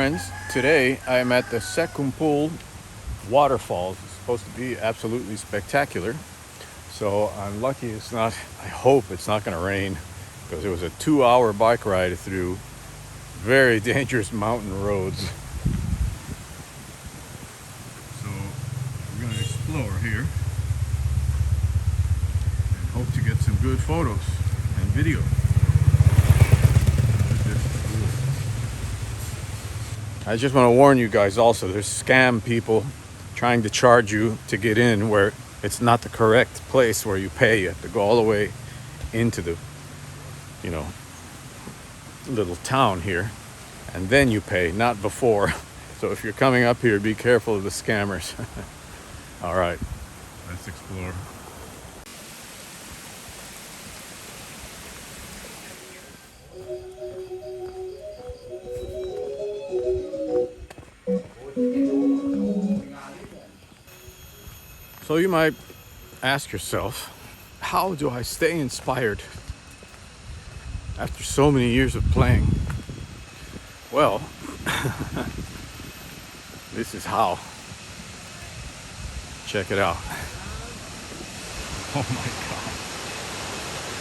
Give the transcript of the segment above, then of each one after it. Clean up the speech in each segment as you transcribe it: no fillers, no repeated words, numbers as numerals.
friends. Today I am at the Sekumpul waterfalls. It's supposed to be absolutely spectacular. So I'm lucky I hope it's not going to rain, because it was a 2-hour bike ride through very dangerous mountain roads. So we're going to explore here and hope to get some good photos and video. I just want to warn you guys also, there's scam people trying to charge you to get in where it's not the correct place where you pay. You have to go all the way into the, little town here, and then you pay, not before. So if you're coming up here, be careful of the scammers. All right, let's explore. So you might ask yourself, how do I stay inspired after so many years of playing? Well, this is how. Check it out. Oh my God.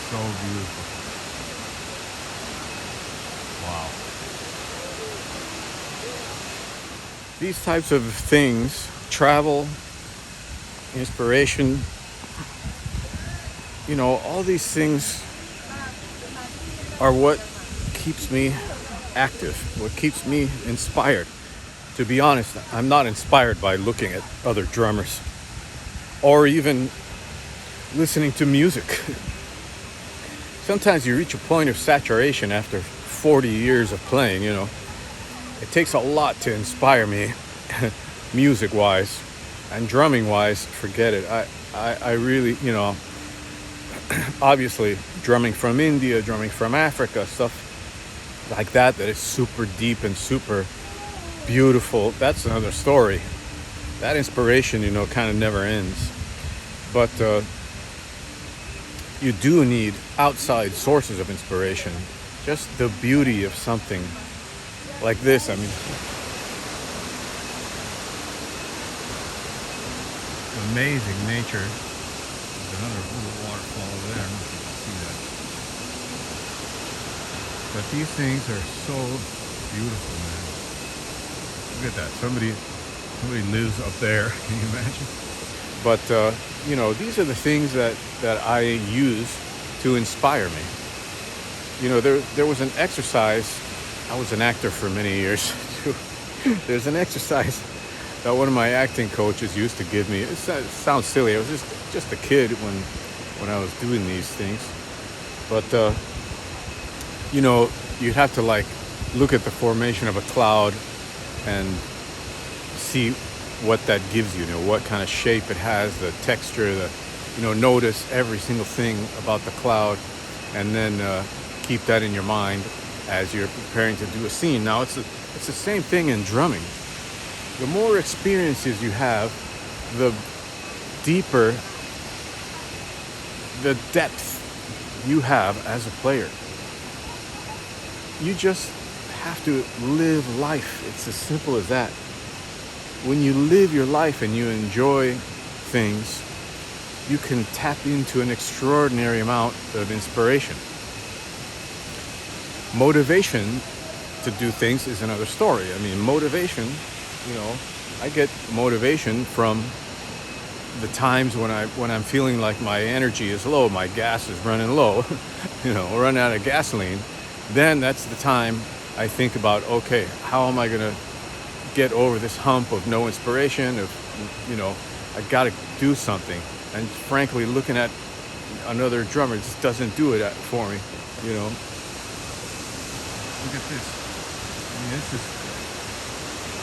So beautiful. Wow. These types of things, travel, inspiration, all these things are what keeps me active, what keeps me inspired. To be honest, I'm not inspired by looking at other drummers or even listening to music. Sometimes you reach a point of saturation after 40 years of playing, It takes a lot to inspire me, music-wise. And drumming-wise, forget it. I really, obviously drumming from India, drumming from Africa, stuff like that is super deep and super beautiful. That's another story. That inspiration, kind of never ends. But you do need outside sources of inspiration. Just the beauty of something like this. I mean, amazing nature. There's another little waterfall over there. I don't know if you can see that. But these things are so beautiful, man. Look at that. Somebody lives up there. Can you imagine? But these are the things that I use to inspire me. There was an exercise. I was an actor for many years too. There's an exercise that one of my acting coaches used to give me. It sounds silly. I was just a kid when I was doing these things. But, you'd have to look at the formation of a cloud and see what that gives you, what kind of shape it has, the texture, notice every single thing about the cloud, and then keep that in your mind as you're preparing to do a scene. Now, it's the same thing in drumming. The more experiences you have, the deeper the depth you have as a player. You just have to live life. It's as simple as that. When you live your life and you enjoy things, you can tap into an extraordinary amount of inspiration. Motivation to do things is another story. I mean, motivation, I get motivation from the times when I'm feeling like my energy is low, my gas is running low, run out of gasoline. Then that's the time I think about, okay, how am I going to get over this hump of no inspiration, I got to do something. And frankly, looking at another drummer just doesn't do it for me, Look at this. I mean, this is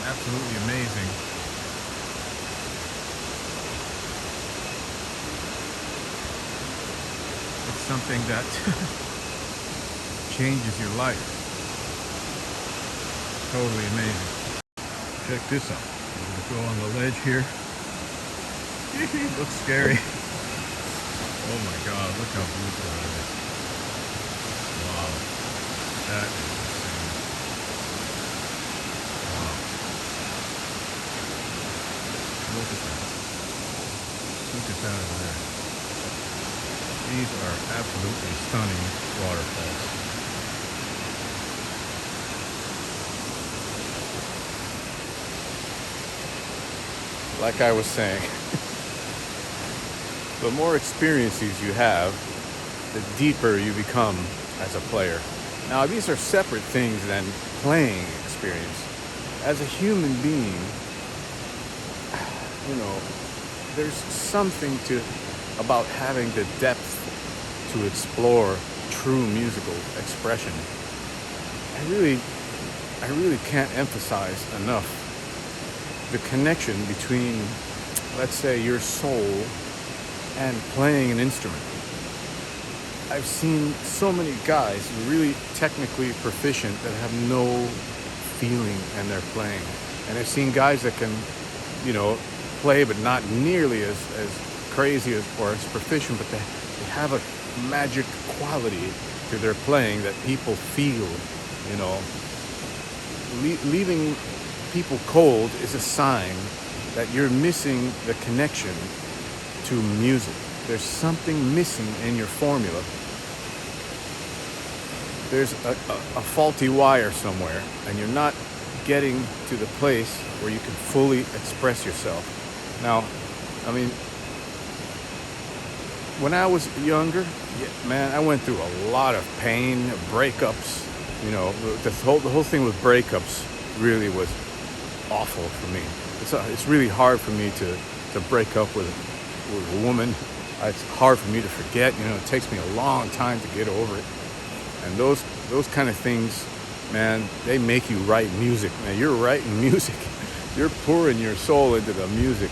absolutely amazing. It's something that changes your life. Totally amazing. Check this out. I'm going to go on the ledge here. Looks scary. Oh my God, look how beautiful that is. Wow. That is insane. that over there. These are absolutely stunning waterfalls. Like I was saying, the more experiences you have, the deeper you become as a player. Now, these are separate things than playing experience. As a human being, there's something about having the depth to explore true musical expression. I really can't emphasize enough the connection between, let's say, your soul and playing an instrument. I've seen so many guys really technically proficient that have no feeling in their playing. And I've seen guys that can, play but not nearly as crazy or as proficient, but they have a magic quality to their playing that people feel, leaving people cold is a sign that you're missing the connection to music. There's something missing in your formula. There's a faulty wire somewhere, and you're not getting to the place where you can fully express yourself. Now, when I was younger, I went through a lot of pain, breakups. The whole thing with breakups really was awful for me. It's really hard for me to break up with a woman. It's hard for me to forget. It takes me a long time to get over it. And those kind of things, man, they make you write music. Man, you're writing music. You're pouring your soul into the music,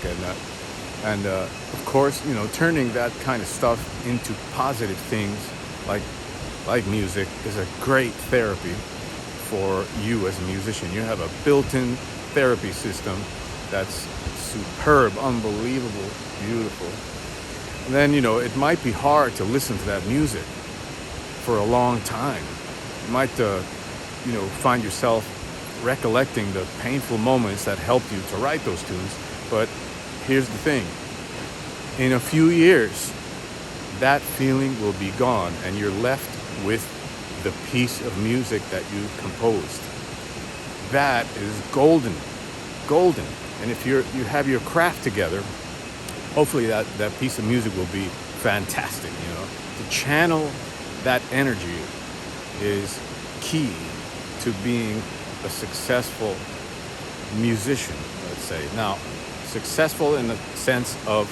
and of course, turning that kind of stuff into positive things like music is a great therapy for you as a musician. You have a built-in therapy system that's superb, unbelievable, beautiful. And then, it might be hard to listen to that music for a long time. You might, find yourself recollecting the painful moments that helped you to write those tunes. But here's the thing. In a few years, that feeling will be gone, and you're left with the piece of music that you composed. That is golden. And if you have your craft together, hopefully that piece of music will be fantastic. To channel that energy is key to being a successful musician, let's say. Now, successful in the sense of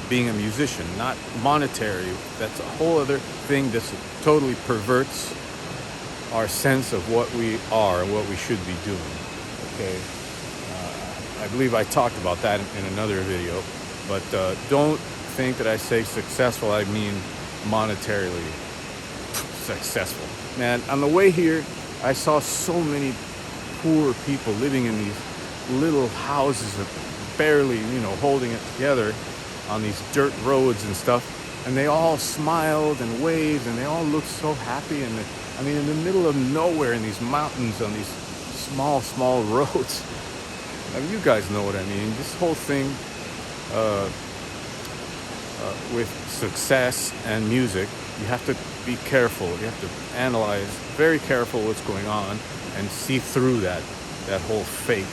being a musician, not monetary. That's a whole other thing that totally perverts our sense of what we are and what we should be doing. Okay, I believe I talked about that in another video, but don't think that I say successful, I mean monetarily successful. Man, on the way here, I saw so many poor people living in these little houses that barely, holding it together on these dirt roads and stuff. And they all smiled and waved, and they all looked so happy. And in the middle of nowhere, in these mountains, on these small roads. You guys know what I mean. This whole thing with success and music, you have to be careful. You have to analyze very careful what's going on and see through that whole fake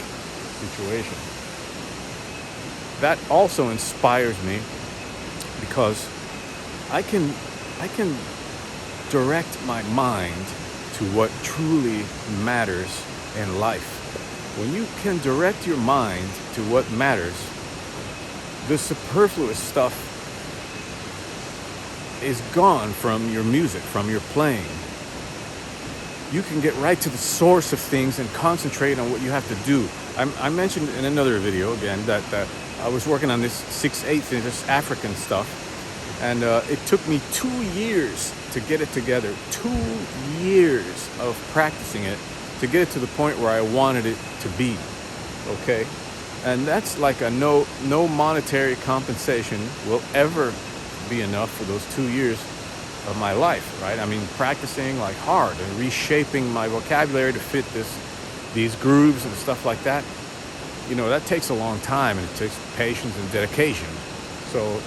situation. That also inspires me because I can direct my mind to what truly matters in life. When you can direct your mind to what matters, the superfluous stuff is gone from your music, from your playing. You can get right to the source of things and concentrate on what you have to do. I mentioned in another video again that I was working on this 6/8 and this African stuff, and it took me 2 years to get it together. 2 years of practicing it to get it to the point where I wanted it to be. Okay, and that's like a no monetary compensation will ever be enough for those 2 years of my life, right? Practicing like hard and reshaping my vocabulary to fit these grooves and stuff like that. That takes a long time, and it takes patience and dedication. So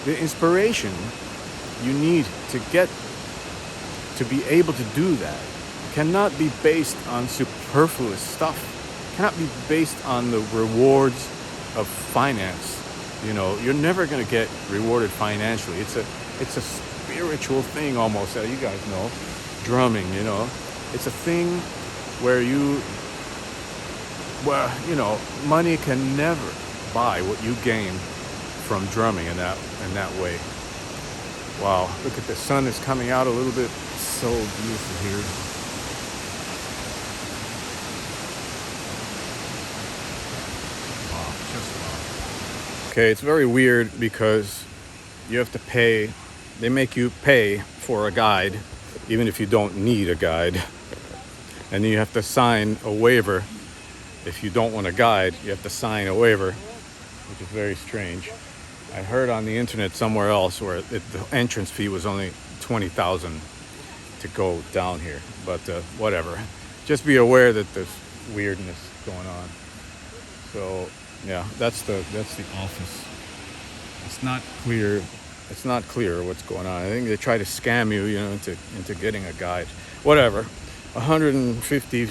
the inspiration you need to get to be able to do that cannot be based on superfluous stuff. Cannot be based on the rewards of finance. You know, you're never going to get rewarded financially. It's a spiritual thing almost. You guys know, drumming. You know, it's a thing where money can never buy what you gain from drumming in that way. Wow, look at the sun is coming out a little bit. It's so beautiful here. Wow, just wow. Okay, it's very weird because you have to pay. They make you pay for a guide, even if you don't need a guide. And then you have to sign a waiver. If you don't want a guide, you have to sign a waiver, which is very strange. I heard on the internet somewhere else where the entrance fee was only $20,000 to go down here. But whatever. Just be aware that there's weirdness going on. So yeah, that's the office. It's not clear. It's not clear what's going on. I think they try to scam you, into getting a guide. Whatever. 150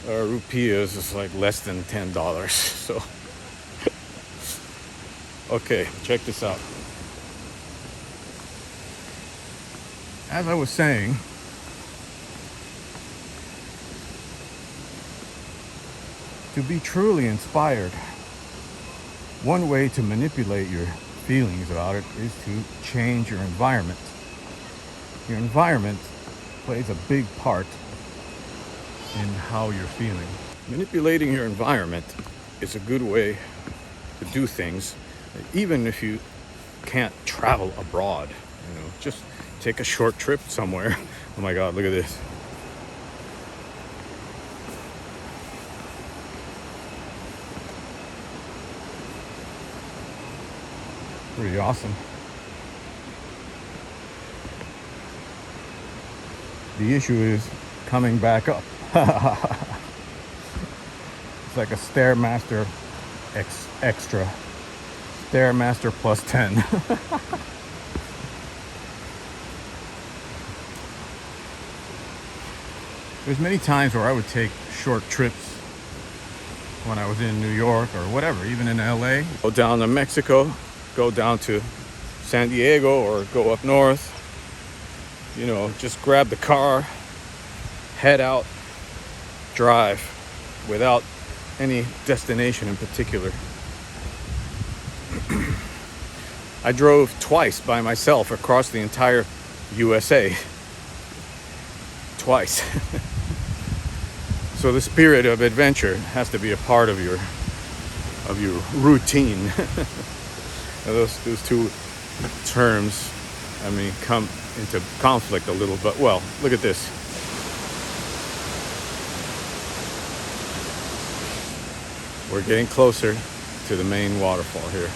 rupees is like less than $10. So, okay, check this out. As I was saying, to be truly inspired, one way to manipulate your feelings about it is to change your environment. Your environment plays a big part in how you're feeling. Manipulating your environment is a good way to do things, even if you can't travel abroad. Just take a short trip somewhere. Oh my God, look at this. Pretty awesome. The issue is coming back up. It's like a Stairmaster extra. Stairmaster plus 10. There's many times where I would take short trips when I was in New York or whatever, even in LA. Go down to Mexico, go down to San Diego, or go up north. Just grab the car, head out, drive without any destination in particular. I drove twice by myself across the entire USA. Twice. So the spirit of adventure has to be a part of your routine. Those two terms, come into conflict a little, but well, look at this. We're getting closer to the main waterfall here.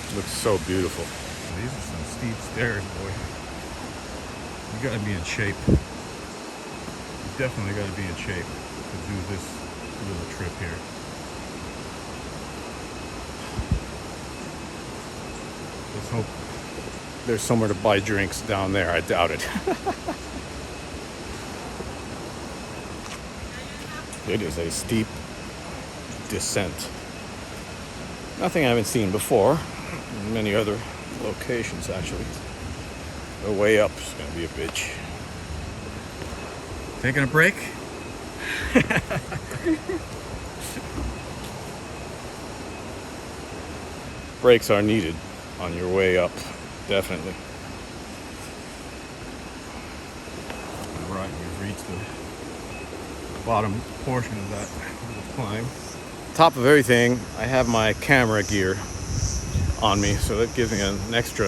It looks so beautiful. These are some steep stairs, boy. You gotta be in shape. You definitely gotta be in shape to do this little trip here. Let's hope there's somewhere to buy drinks down there. I doubt it. It is a steep descent. Nothing I haven't seen before in many other locations, actually. The way up is going to be a bitch. Taking a break? Brakes are needed on your way up, definitely. All right, we've reached the bottom portion of that little climb. Top of everything, I have my camera gear on me, so that gives me an extra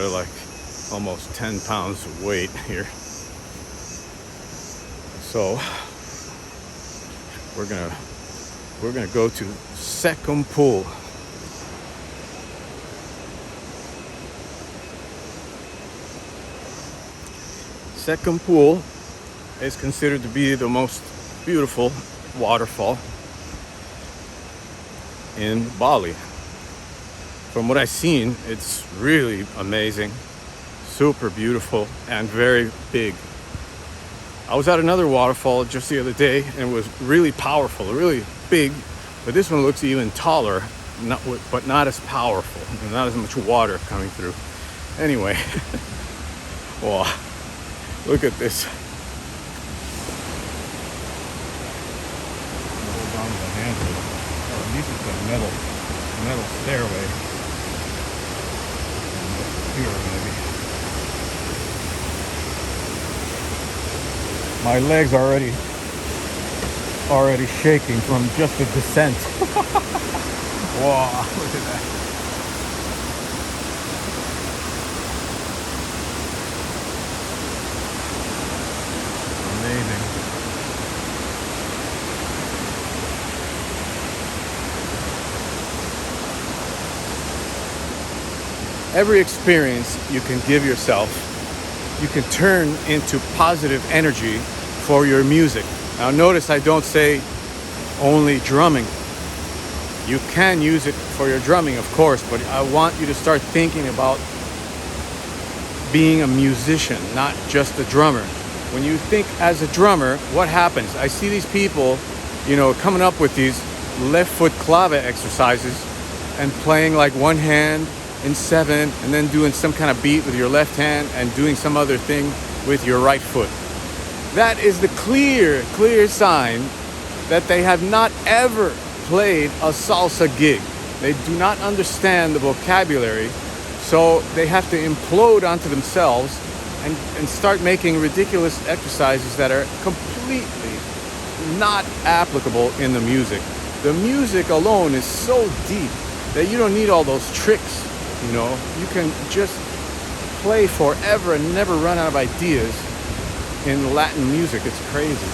almost 10 pounds of weight here. So we're gonna go to Sekumpul. Sekumpul is considered to be the most beautiful waterfall in Bali. from what I've seen, it's really amazing, super beautiful, and very big. I was at another waterfall just the other day, and it was really powerful, really big, but this one looks even taller, but not as powerful, and not as much water coming through. Anyway, wow, look at this. Hold on to the handle. Oh, at least it's a metal stairway. Here, maybe. My legs are already shaking from just the descent. Wow, look at that. Amazing. Every experience you can give yourself, you can turn into positive energy for your music. Now notice I don't say only drumming. You can use it for your drumming, of course, but I want you to start thinking about being a musician, not just a drummer. When you think as a drummer, what happens? I see these people, coming up with these left foot clave exercises and playing like one hand in 7 and then doing some kind of beat with your left hand and doing some other thing with your right foot. That is the clear sign that they have not ever played a salsa gig. They do not understand the vocabulary, so they have to implode onto themselves and start making ridiculous exercises that are completely not applicable in the music. The music alone is so deep that you don't need all those tricks. You can just play forever and never run out of ideas in Latin music. It's crazy.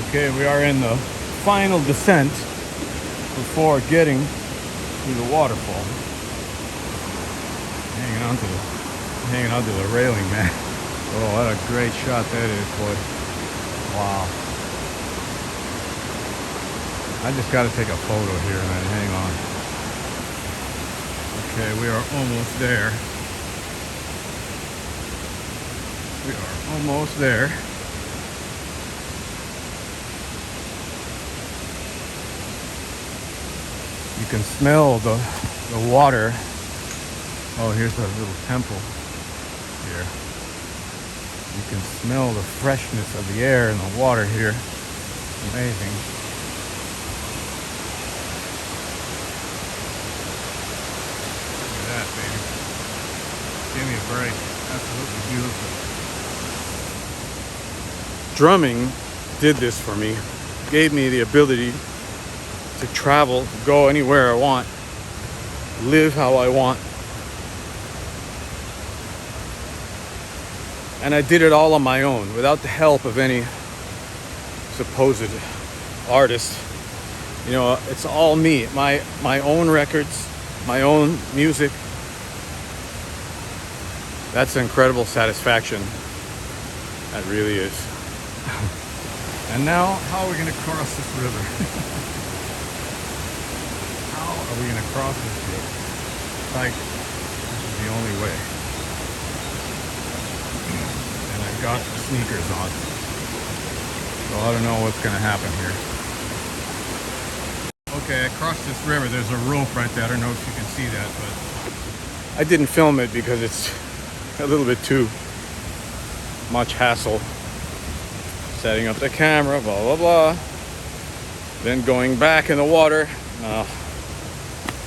Okay, we are in the final descent before getting to the waterfall. Hanging onto the railing, man. Oh, what a great shot that is, boy. Wow. I just got to take a photo here, man. Hang on. Okay, we are almost there. We are almost there. You can smell the water. Oh, here's a little temple here. You can smell the freshness of the air and the water here. Amazing. Baby. Give me a break. Absolutely beautiful. Drumming did this for me. Gave me the ability to travel, go anywhere I want, live how I want. And I did it all on my own, without the help of any supposed artist. It's all me. My own records, my own music. That's an incredible satisfaction. That really is. And now, how are we going to cross this river? How are we going to cross this river? Like, this is the only way. And I've got sneakers on. So I don't know what's going to happen here. Okay, across this river, there's a rope right there. I don't know if you can see that, but I didn't film it because it's a little bit too much hassle. Setting up the camera, blah, blah, blah. Then going back in the water.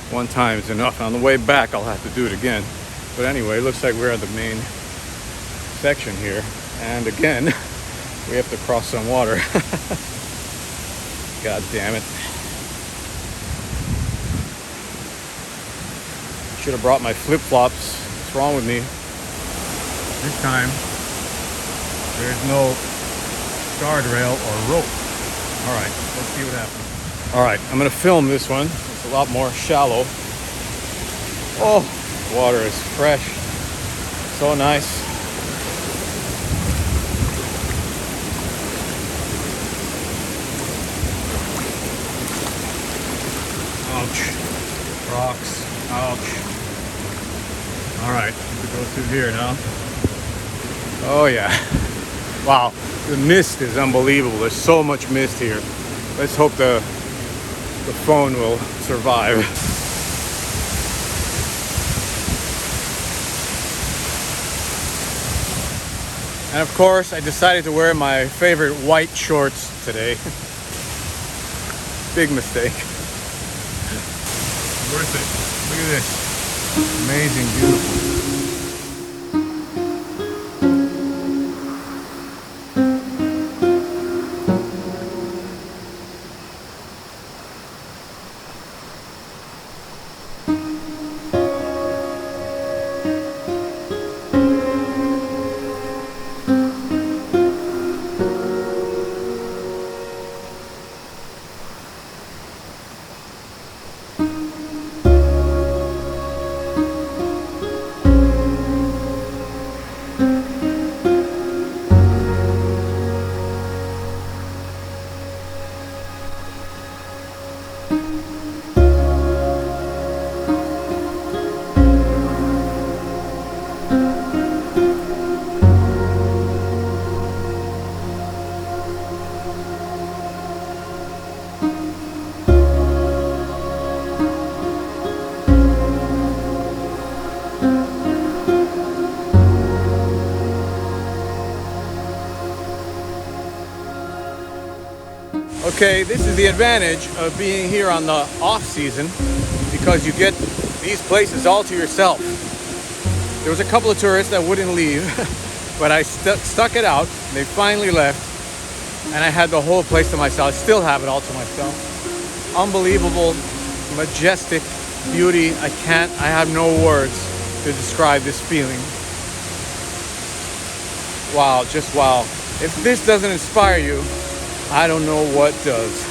One time is enough. On the way back, I'll have to do it again. But anyway, it looks like we're at the main section here. And again, we have to cross some water. God damn it. Should have brought my flip-flops. What's wrong with me? This time, there's no guardrail or rope. All right, let's see what happens. All right, I'm gonna film this one. It's a lot more shallow. Oh, water is fresh. So nice. Ouch. Rocks. Ouch. Alright, we go through here now. Oh yeah. Wow. The mist is unbelievable. There's so much mist here. Let's hope the phone will survive. And of course, I decided to wear my favorite white shorts today. Big mistake. Worth it. Look at this. Amazing, beautiful. Okay, this is the advantage of being here on the off season because you get these places all to yourself. There was a couple of tourists that wouldn't leave, but I stuck it out. They finally left, and I had the whole place to myself. I still have it all to myself. Unbelievable, majestic beauty. I have no words to describe this feeling. Wow, just wow. If this doesn't inspire you, I don't know what does.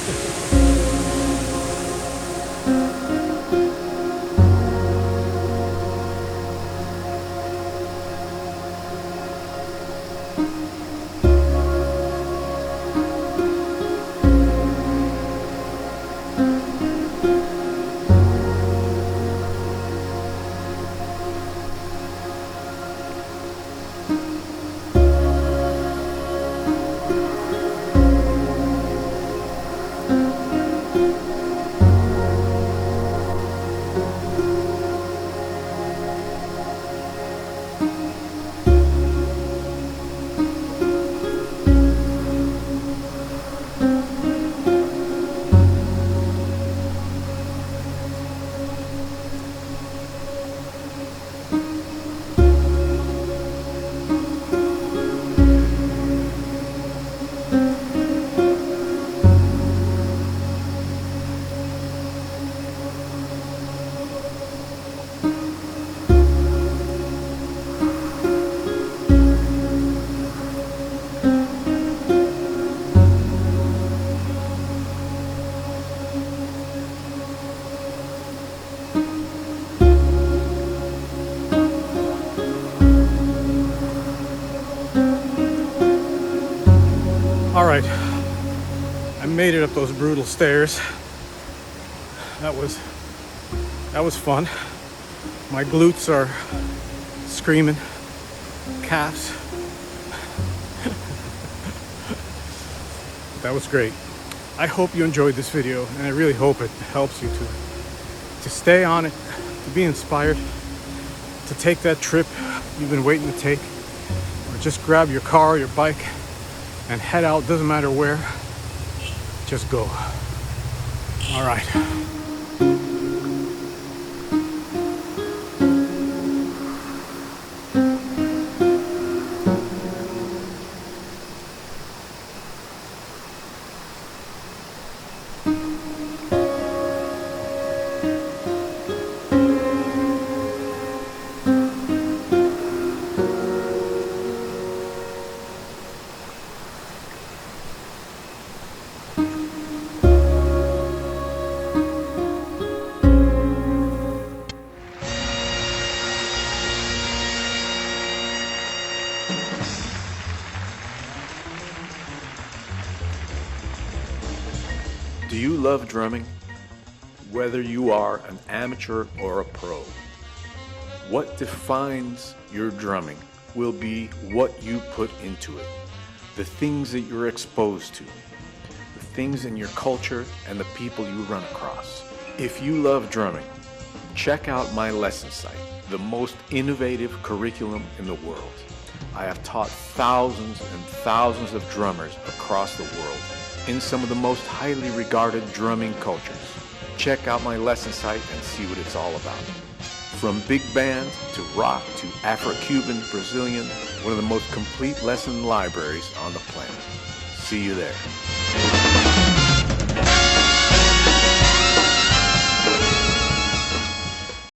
All right, I made it up those brutal stairs. That was fun. My glutes are screaming, calves. That was great. I hope you enjoyed this video, and I really hope it helps you to stay on it, to be inspired, to take that trip you've been waiting to take, or just grab your car or your bike and head out. Doesn't matter where, just go. All right. Do you love drumming? whether you are an amateur or a pro. What defines your drumming will be what you put into it, the things that you're exposed to, the things in your culture and the people you run across. If you love drumming, check out my lesson site, the most innovative curriculum in the world. I have taught thousands and thousands of drummers across the world in some of the most highly regarded drumming cultures. Check out my lesson site and see what it's all about. From big band to rock to Afro-Cuban, Brazilian, one of the most complete lesson libraries on the planet. See you there.